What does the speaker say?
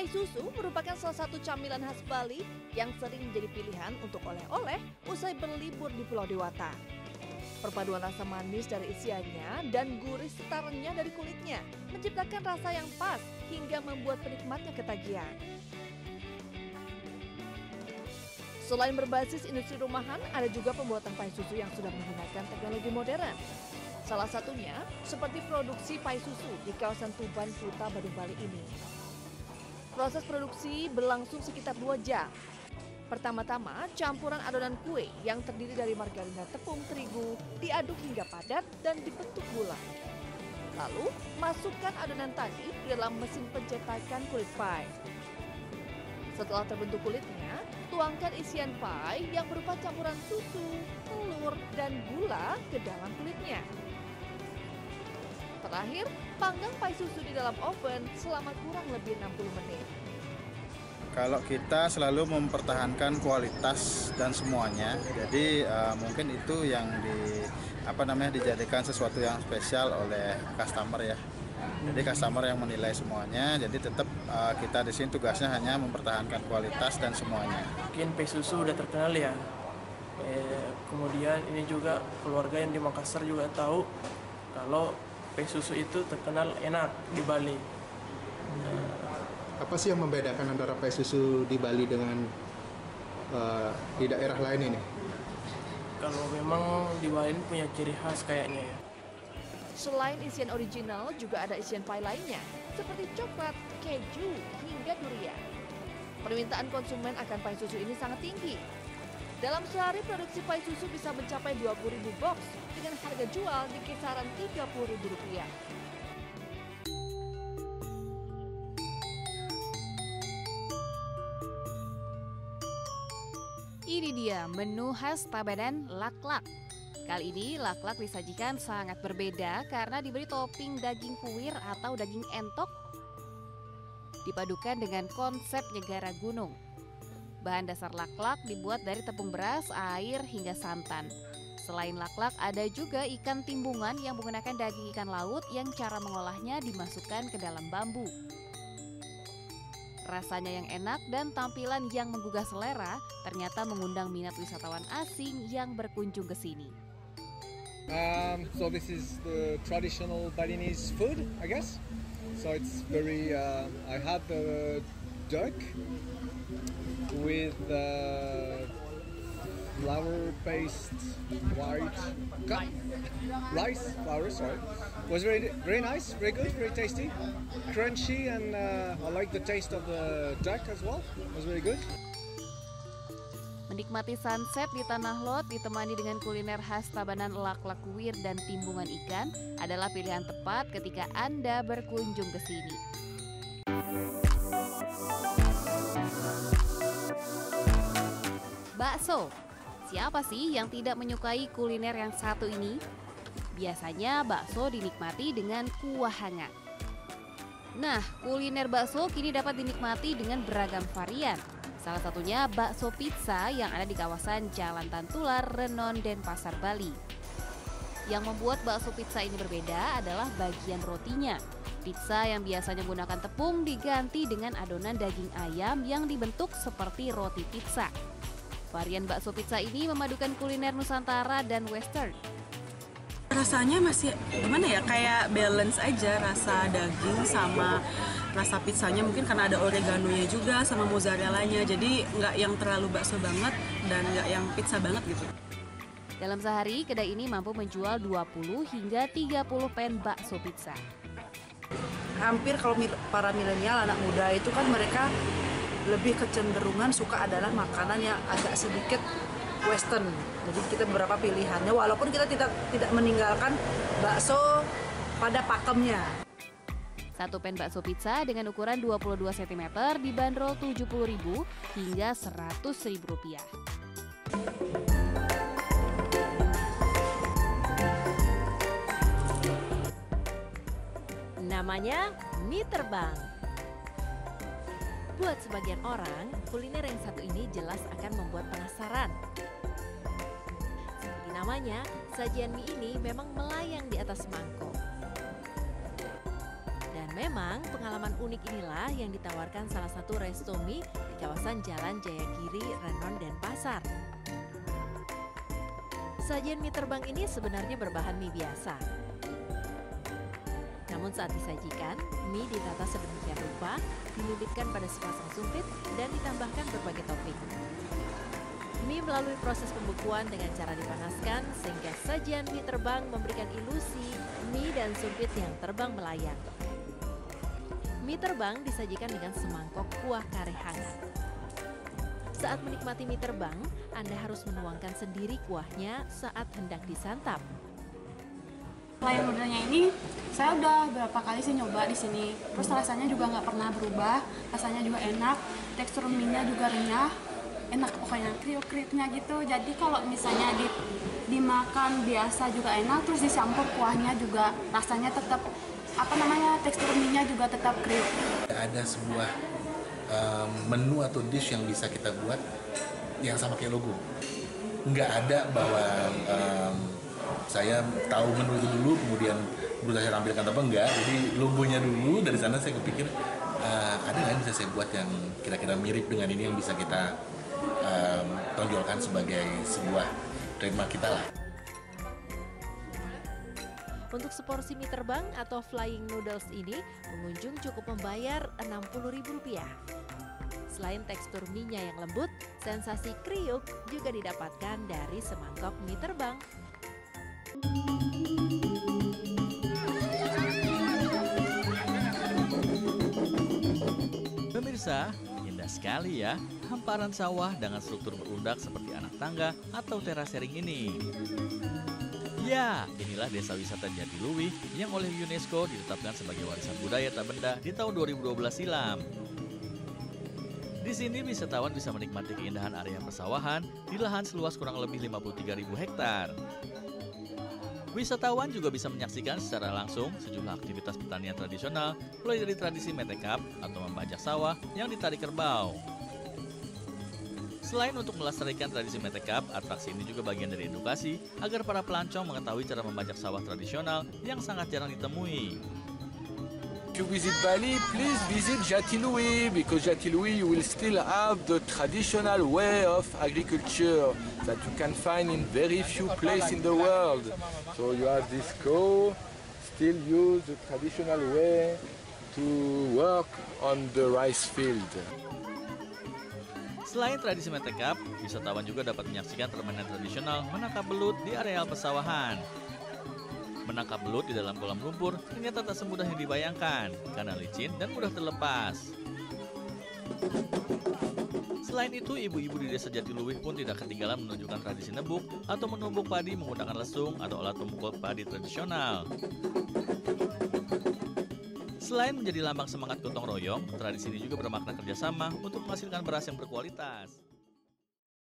Pai susu merupakan salah satu camilan khas Bali yang sering menjadi pilihan untuk oleh-oleh usai berlibur di Pulau Dewata. Perpaduan rasa manis dari isiannya dan gurih setarnya dari kulitnya menciptakan rasa yang pas hingga membuat penikmatnya ketagihan. Selain berbasis industri rumahan, ada juga pembuatan pai susu yang sudah menggunakan teknologi modern. Salah satunya seperti produksi pai susu di kawasan Tuban, Kuta, Badung, Bali ini. Proses produksi berlangsung sekitar 2 jam. Pertama-tama, campuran adonan kue yang terdiri dari margarin dan tepung terigu diaduk hingga padat dan dibentuk bulat. Lalu, masukkan adonan tadi ke dalam mesin pencetakan kulit pai. Setelah terbentuk kulitnya, tuangkan isian pai yang berupa campuran susu, telur, dan gula ke dalam kulitnya. Terakhir, panggang pai susu di dalam oven selama kurang lebih 60 menit. Kalau kita selalu mempertahankan kualitas dan semuanya, jadi mungkin itu yang dijadikan sesuatu yang spesial oleh customer ya. Jadi customer yang menilai semuanya, jadi tetap kita di sini tugasnya hanya mempertahankan kualitas dan semuanya. Mungkin pai susu udah terkenal ya. Kemudian ini juga keluarga yang di Makassar juga tahu kalau pai susu itu terkenal enak di Bali. Apa sih yang membedakan antara pai susu di Bali dengan di daerah lain ini? Kalau memang di Bali ini punya ciri khas kayaknya ya. Selain isian original, juga ada isian pai lainnya, seperti coklat, keju, hingga durian. Permintaan konsumen akan pai susu ini sangat tinggi. Dalam sehari, produksi pai susu bisa mencapai 20.000 box dengan harga jual di kisaran Rp30.000. Ini dia menu khas Tabanan laklak. Kali ini laklak disajikan sangat berbeda karena diberi topping daging kuir atau daging entok dipadukan dengan konsep Nyegara Gunung. Bahan dasar laklak dibuat dari tepung beras, air, hingga santan. Selain laklak, ada juga ikan timbungan yang menggunakan daging ikan laut yang cara mengolahnya dimasukkan ke dalam bambu. Rasanya yang enak dan tampilan yang menggugah selera ternyata mengundang minat wisatawan asing yang berkunjung ke sini. So this is the traditional Balinese food, I guess. So it's very. I had the duck with flour paste white rice flour. Sorry, it was very nice, very good, very tasty, crunchy, and I like the taste of the duck as well. It was very good. Menikmati sunset di Tanah Lot ditemani dengan kuliner khas Tabanan laklak kuir dan timbungan ikan adalah pilihan tepat ketika Anda berkunjung ke sini. Bakso. Siapa sih yang tidak menyukai kuliner yang satu ini? Biasanya bakso dinikmati dengan kuah hangat. Nah, kuliner bakso kini dapat dinikmati dengan beragam varian. Salah satunya bakso pizza yang ada di kawasan Jalan Tantular, Renon, Denpasar, Bali. Yang membuat bakso pizza ini berbeda adalah bagian rotinya. Pizza yang biasanya menggunakan tepung diganti dengan adonan daging ayam yang dibentuk seperti roti pizza. Varian bakso pizza ini memadukan kuliner Nusantara dan Western. Rasanya masih gimana ya, kayak balance aja rasa daging sama rasa pizzanya, mungkin karena ada oreganonya juga sama mozzarellanya, jadi nggak yang terlalu bakso banget dan nggak yang pizza banget gitu. Dalam sehari, kedai ini mampu menjual 20 hingga 30 pan bakso pizza. Hampir kalau para milenial, anak muda itu kan mereka lebih kecenderungan suka adalah makanan yang agak sedikit Western. Jadi kita beberapa pilihannya, walaupun kita tidak meninggalkan bakso pada pakemnya. Satu pan bakso pizza dengan ukuran 22 cm dibanderol Rp70.000 hingga Rp100.000. Namanya mie terbang. Buat sebagian orang, kuliner yang satu ini jelas akan membuat penasaran. Seperti namanya, sajian mie ini memang melayang di atas mangkok. Dan memang Memang pengalaman unik inilah yang ditawarkan salah satu resto mie di kawasan Jalan Jayagiri, Renon, Denpasar. Sajian mie terbang ini sebenarnya berbahan mie biasa. Namun saat disajikan, mie ditata sedemikian rupa, dililitkan pada sepasang sumpit, dan ditambahkan berbagai topping. Mie melalui proses pembekuan dengan cara dipanaskan sehingga sajian mie terbang memberikan ilusi mie dan sumpit yang terbang melayang. Mie terbang disajikan dengan semangkok kuah kare hangat. Saat menikmati mie terbang, Anda harus menuangkan sendiri kuahnya saat hendak disantap. Flying noodle-nya ini, saya udah berapa kali sih nyoba di sini. Terus rasanya juga nggak pernah berubah, rasanya juga enak, tekstur mie-nya juga renyah, enak pokoknya, kriuk-kriuknya gitu. Jadi kalau misalnya dimakan biasa juga enak, terus dicampur kuahnya juga rasanya tetap tekstur mie-nya juga tetap kriuk. Ada sebuah menu atau dish yang bisa kita buat yang sama kayak logo. Nggak ada bahwa saya tahu menu itu dulu, kemudian berusaha saya tampilkan apa enggak. Jadi logonya dulu, dari sana saya kepikir ada nggak yang bisa saya buat yang kira-kira mirip dengan ini yang bisa kita tonjolkan sebagai sebuah trademark kita lah. Untuk seporsi mie terbang atau flying noodles ini, pengunjung cukup membayar Rp60.000. Selain tekstur mie-nya yang lembut, sensasi kriuk juga didapatkan dari semangkok mie terbang. Pemirsa, indah sekali ya hamparan sawah dengan struktur berundak seperti anak tangga atau terasering ini. Ya, inilah desa wisata Jatiluwih yang oleh UNESCO ditetapkan sebagai warisan budaya tak benda di tahun 2012 silam. Di sini wisatawan bisa menikmati keindahan area persawahan di lahan seluas kurang lebih 53.000 hektar. Wisatawan juga bisa menyaksikan secara langsung sejumlah aktivitas pertanian tradisional, mulai dari tradisi metekap atau membajak sawah yang ditarik kerbau. Selain untuk melestarikan tradisi metekap, atraksi ini juga bagian dari edukasi agar para pelancong mengetahui cara membajak sawah tradisional yang sangat jarang ditemui. If you visit Bali, please visit Jatiluwih because Jatiluwih you will still have the traditional way of agriculture that you can find in very few places in the world. So you have this cow, still use the traditional way to work on the rice field. Selain tradisi metekap, wisatawan juga dapat menyaksikan permainan tradisional menangkap belut di areal persawahan. Menangkap belut di dalam kolam lumpur ternyata tak semudah yang dibayangkan karena licin dan mudah terlepas. Selain itu, ibu-ibu di desa Jatiluwih pun tidak ketinggalan menunjukkan tradisi nebuk atau menumbuk padi menggunakan lesung atau alat pemukul padi tradisional. Selain menjadi lambang semangat gotong royong, tradisi ini juga bermakna kerjasama untuk menghasilkan beras yang berkualitas.